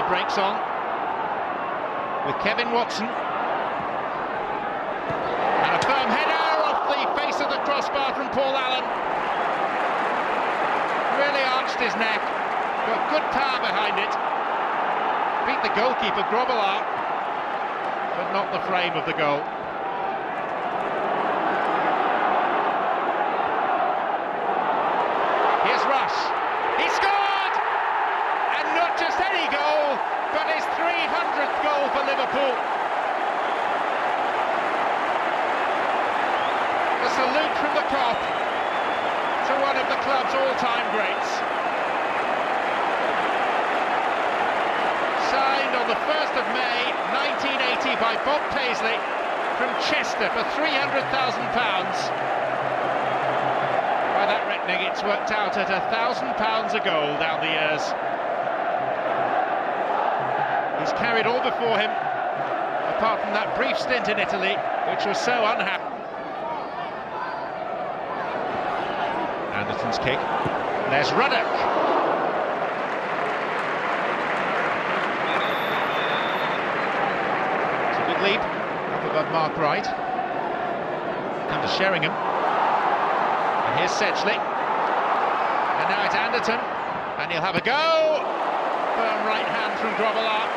the brakes on with Kevin Watson. And a firm header off the face of the crossbar from Paul Allen. Really arched his neck, got good power behind it. Beat the goalkeeper, Grobbelaar, but not the frame of the goal. Here's Rush. He scored! And not just any goal, but his 300th goal for Liverpool. A salute from the Kop to one of the club's all-time greats. Signed on the 1st of May 1980 by Bob Paisley from Chester for £300,000. By that reckoning, it's worked out at £1,000 a goal down the years. He's carried all before him, apart from that brief stint in Italy, which was so unhappy. Anderton's kick. There's Ruddock. It's a good leap, up above Mark Wright. Come to Sheringham. And here's Sedgley. And now it's Anderton. And he'll have a go. Firm right hand from Grobbelaar.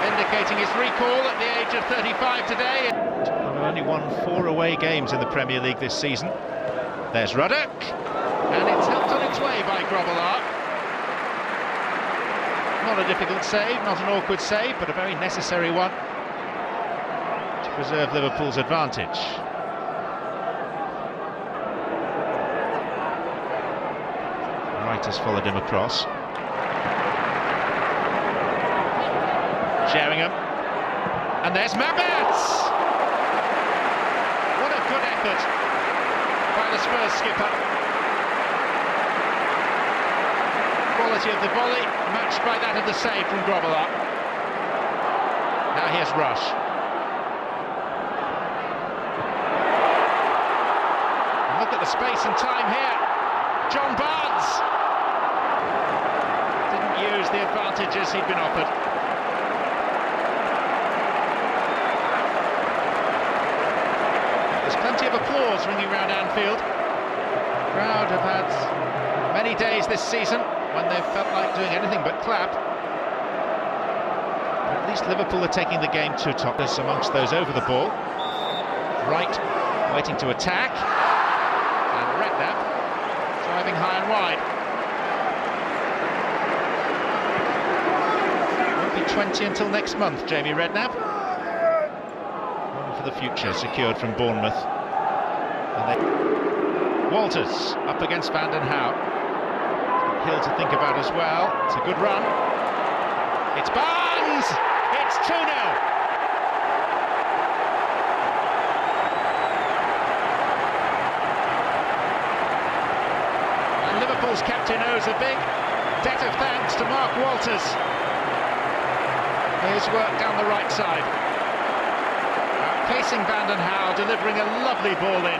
Indicating his recall at the age of 35 today. They've only won 4 away games in the Premier League this season. There's Ruddock, and it's helped on its way by Grobbelaar. Not a difficult save, not an awkward save, but a very necessary one to preserve Liverpool's advantage. Wright has followed him across. Sheringham, and there's Mabbott! What a good effort by the Spurs skipper. Quality of the volley matched by that of the save from Grobbelaar. Now here's Rush. And look at the space and time here. John Barnes didn't use the advantages he'd been offered. Plenty of applause ringing around Anfield. The crowd have had many days this season when they've felt like doing anything but clap. But at least Liverpool are taking the game to Tottenham amongst those over the ball. Wright waiting to attack. And Redknapp driving high and wide. Won't be 20 until next month, Jamie Redknapp. One for the future, secured from Bournemouth. Walters up against Van den Hauwe. Hill to think about as well. It's a good run. It's Barnes! It's 2-0. And Liverpool's captain owes a big debt of thanks to Mark Walters. His work down the right side. Facing Van den Hauwe, delivering a lovely ball in.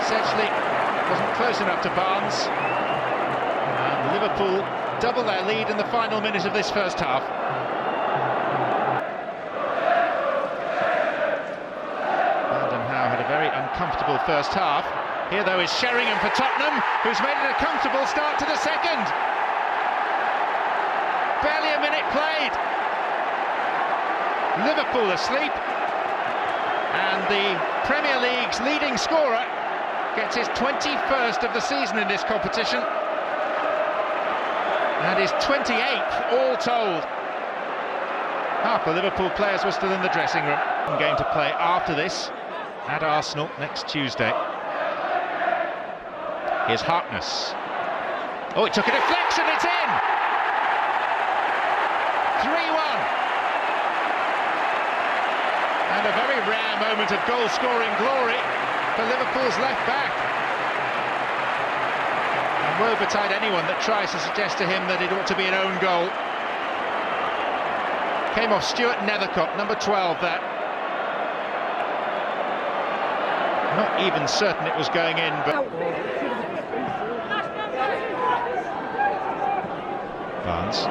Sedgley wasn't close enough to Barnes. And Liverpool double their lead in the final minute of this first half. Van den Hauwe had a very uncomfortable first half. Here, though, is Sheringham for Tottenham, who's made it a comfortable start to the second. Barely a minute played. Liverpool asleep. And the Premier League's leading scorer gets his 21st of the season in this competition. And his 28th all told. Half the Liverpool players were still in the dressing room. Game to play after this at Arsenal next Tuesday. Here's Harkness. Oh, it took a deflection, it's in! 3-1. And a very rare moment of goal-scoring glory for Liverpool's left-back. And woe betide anyone that tries to suggest to him that it ought to be an own goal. Came off Stuart Nethercott, number 12 there. Not even certain it was going in, but... Barnes.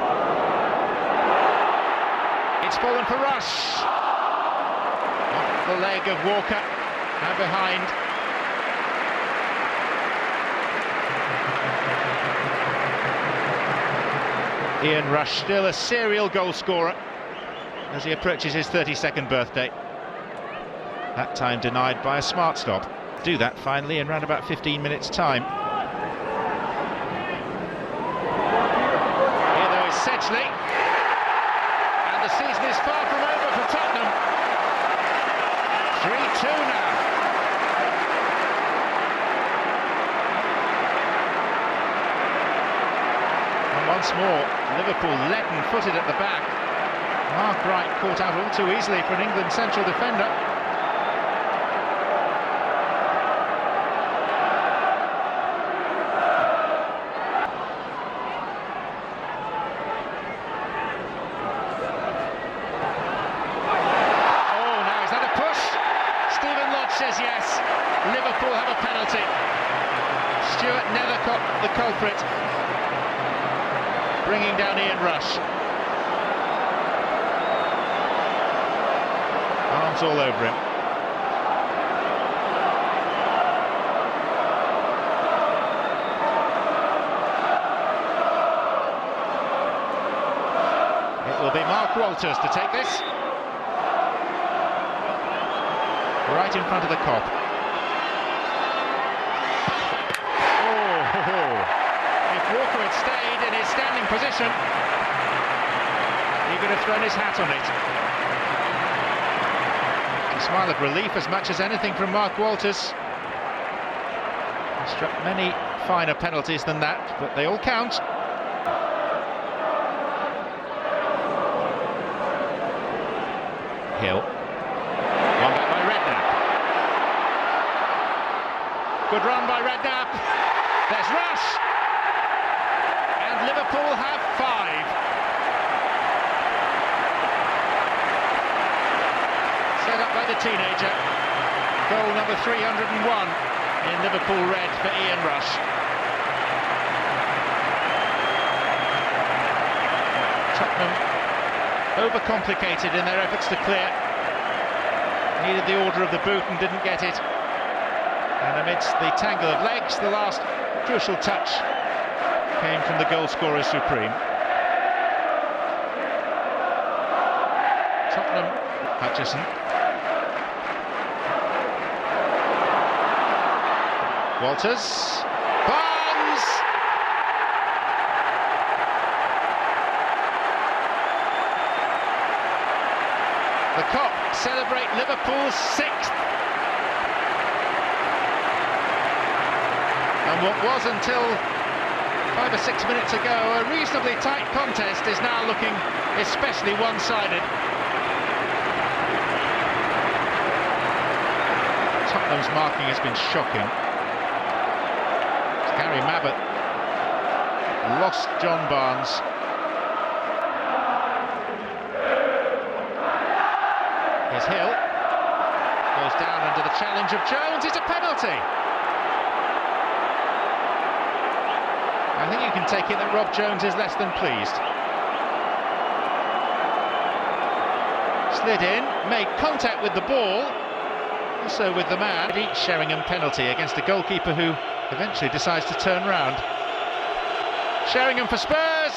It's fallen for Rush. Off the leg of Walker. Now behind. Ian Rush, still a serial goal scorer as he approaches his 32nd birthday. That time denied by a smart stop. Do that finally in around about 15 minutes' time. Here though is Sedgley, and the season is far from over for Tottenham. 3-2 now. And once more, Liverpool leaden-footed at the back. Mark Wright caught out all too easily for an England central defender. Says yes, Liverpool have a penalty. Stuart Nethercott, the culprit, bringing down Ian Rush. Arms all over him. It will be Mark Walters to take this. Right in front of the Kop. Oh, if Walker had stayed in his standing position, he could have thrown his hat on it. A smile of relief as much as anything from Mark Walters. He struck many finer penalties than that, but they all count. Hill. Good run by Redknapp. There's Rush. And Liverpool have 5. Set up by the teenager. Goal number 301 in Liverpool red for Ian Rush. Tottenham overcomplicated in their efforts to clear. Needed the order of the boot and didn't get it. And amidst the tangle of legs, the last crucial touch came from the goal scorer supreme. Tottenham, Hutchison. Walters. Barnes! The Kop celebrate Liverpool's 6th. And what was until 5 or 6 minutes ago a reasonably tight contest is now looking especially one-sided. Tottenham's marking has been shocking. Gary Mabbott lost John Barnes. Here's Hill. Goes down under the challenge of Jones. It's a penalty. I think you can take it that Rob Jones is less than pleased. Slid in, made contact with the ball, also with the man. Sheringham penalty against a goalkeeper who eventually decides to turn round. Sheringham for Spurs.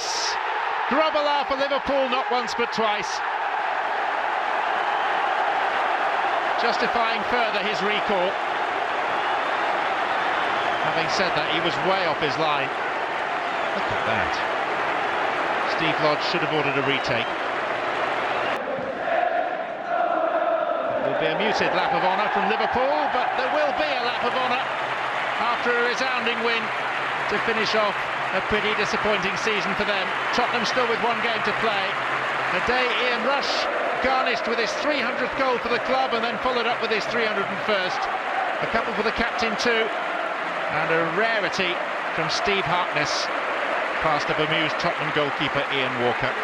Grobbelaar for Liverpool, not once but twice. Justifying further his recall. Having said that, he was way off his line. Look at that. Steve Lodge should have ordered a retake. It will be a muted lap of honour from Liverpool, but there will be a lap of honour after a resounding win to finish off a pretty disappointing season for them. Tottenham still with 1 game to play. A day Ian Rush garnished with his 300th goal for the club and then followed up with his 301st. A couple for the captain too, and a rarity from Steve Harkness past a bemused Tottenham goalkeeper Ian Walker.